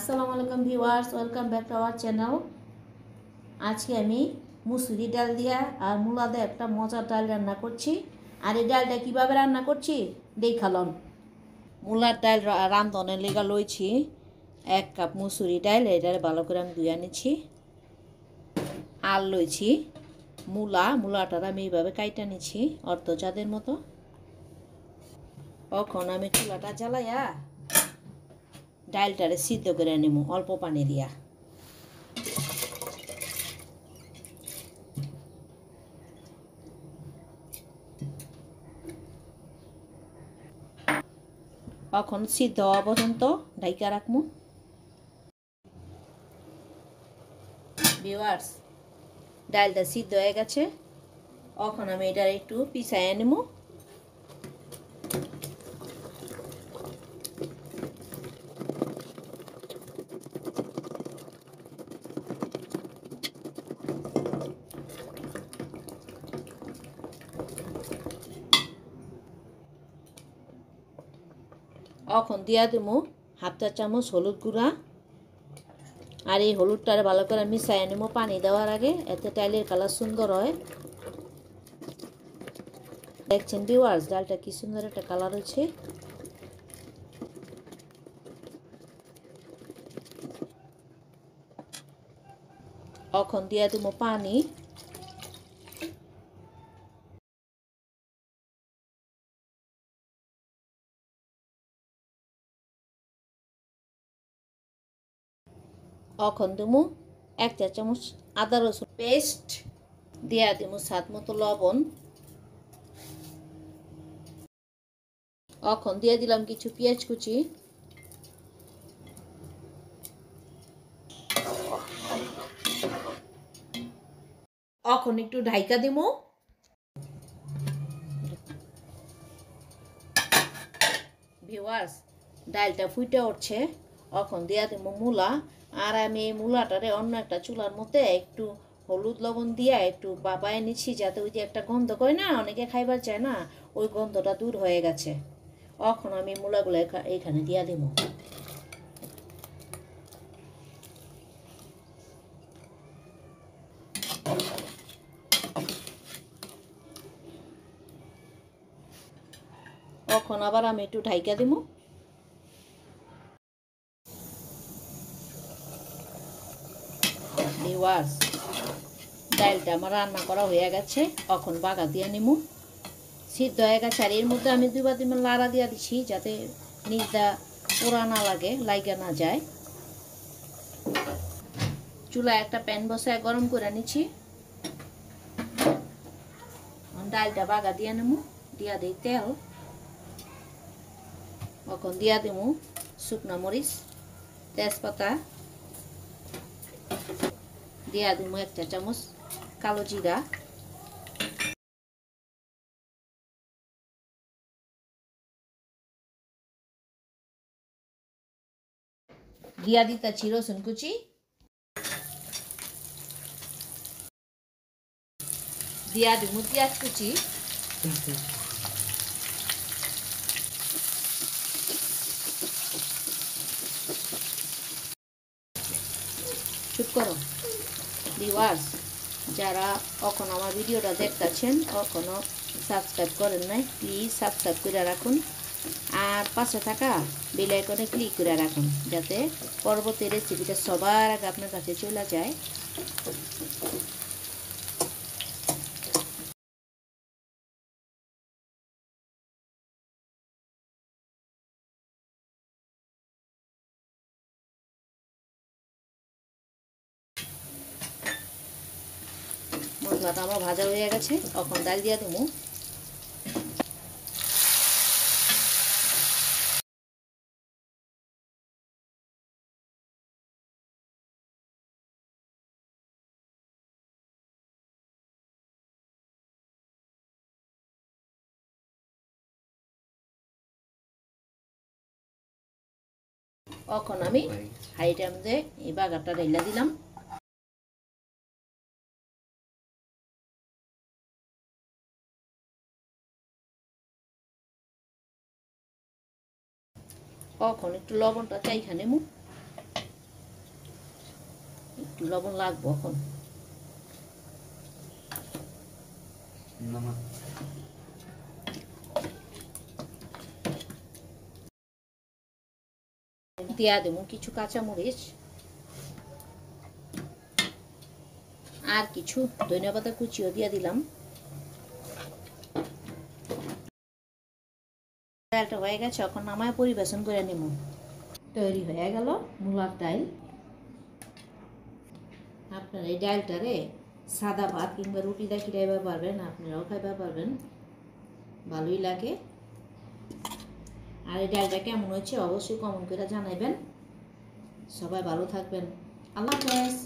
আসসালামু আলাইকুম viewers, welcome back to our channel. আজকে আমি মুসুরি ডাল দিয়া আর মূলা দিয়ে একটা মজার ডাল রান্না করছি। আর এই ডালটা কীভাবে রান্না করছি দেখালন। মূলার ডাল রান্ধনের লেগা লইছি 1 কাপ মুসুরি ডাল, এটা ভালো করে আমি ধুয়ে নিচ্ছি। আর লইছি মূলাটার আমি এইভাবে কাইটা নিচ্ছি অর্ধচাঁদের মতো। এখন আমি চুলাটা জ্বালাইয়া ডালটারে সিদ্ধ করে নেব অল্প পানি দিয়া। এখন সিদ্ধ হওয়া পর্যন্ত ঢাইকা রাখবো। ভিউয়ার্স, ডালটা সিদ্ধ হয়ে গেছে। এখন আমি এটা একটু পিছাইয়া নেব। এখন দিয়া দেবো 1/2 চা চামচ হলুদ গুঁড়া। আর এই হলুদটারে ভালো করে মিশাইয়া নেব পানি দেওয়ার আগে, এতে ডালের কালার সুন্দর হয়। দেখছেন ভিউয়ার্স, ডালটা কি সুন্দর একটা কালার হয়েছে। এখন দিয়া দেবো পানি। এখন দেবো 1 চা চামচ আদা রসুন পেস্ট, দিয়া দেবো স্বাদ মতো লবণ। এখন দিয়ে দিলাম কিছু পেঁয়াজ কুচি। এখন একটু ঢাইকা দেবো। ভিউয়ার্স, ডালটা ফুটে উঠছে। এখন দিয়া দেবো মূলা। আর আমি এই মূলাটারে অন্য একটা চুলার মধ্যে একটু হলুদ লবণ দিয়া একটু বাবায় নিচ্ছি, যাতে ওই যে একটা গন্ধ করে না, অনেকে খাইবার চায় না, ওই গন্ধটা দূর হয়ে গেছে। এখন আমি মূলাগুলো এখানে দিয়া দেবো। এখন আবার আমি একটু ঢাইকা দেবো। ভিউয়ার্স, ডালটা আমার রান্না করা হয়ে গেছে। এখন বাগা দিয়ে নেবো। সিদ্ধ হয়ে গেছে। আর এর মধ্যে আমি 2 বাটি লাড়া দিয়া দিচ্ছি, যাতে নিচটা পোড়া না লাগে, লাইগা না যায়। চুলায় একটা প্যান বসায় গরম করে নিচ্ছি। ডালটা বাগা দিয়ে নেবো। দিয়া দিই তেল। এখন দিয়া দেবো শুকনো মরিচ, তেজপাতা, দিয়া দেবো 1 চা চামচ কালো জিরা, দিয়া দিতেছি রসুন কুচি, দিয়া দেবো পেঁয়াজ কুচি, চুপ করো। ভিউয়ার্স, যারা এখন আমার ভিডিওটা দেখতেছেন এখনো সাবস্ক্রাইব করেন নাই, প্লিজ সাবস্ক্রাইব করে রাখুন। আর পাশে থাকা বেল আইকনে ক্লিক করে রাখুন, যাতে পরবর্তী রেসিপিটা সবার আগে আপনার কাছে চলে যায়। মশলাটা আমার ভাজা হয়ে গেছে। এখন ডাল দিয়ে দেবো। এখন আমি হাইটার মধ্যে এই বাগারটা ঢেলে দিলাম। এখন একটু লবণটা চাইখানে নেব। একটু লবণ লাগবো এখন। দিয়া দেবো কিছু কাঁচামরিচ আর কিছু ধনিয়া পাতা কুচিও দিয়ে দিলাম। ডালটা হয়ে গেছে, এখন নামায় পরিবেশন করে নেব। তৈরি হয়ে গেল মূলার ডাল। আপনারা এই ডালটারে সাদা ভাত কিংবা রুটি দিয়ে খাইতে পারবেন, আপনারাও খাইতে পারবেন, ভালোই লাগে। আর এই ডালটা কেমন হয়েছে অবশ্যই কমেন্ট করে জানাবেন। সবাই ভালো থাকবেন। আল্লাহ হাফেজ।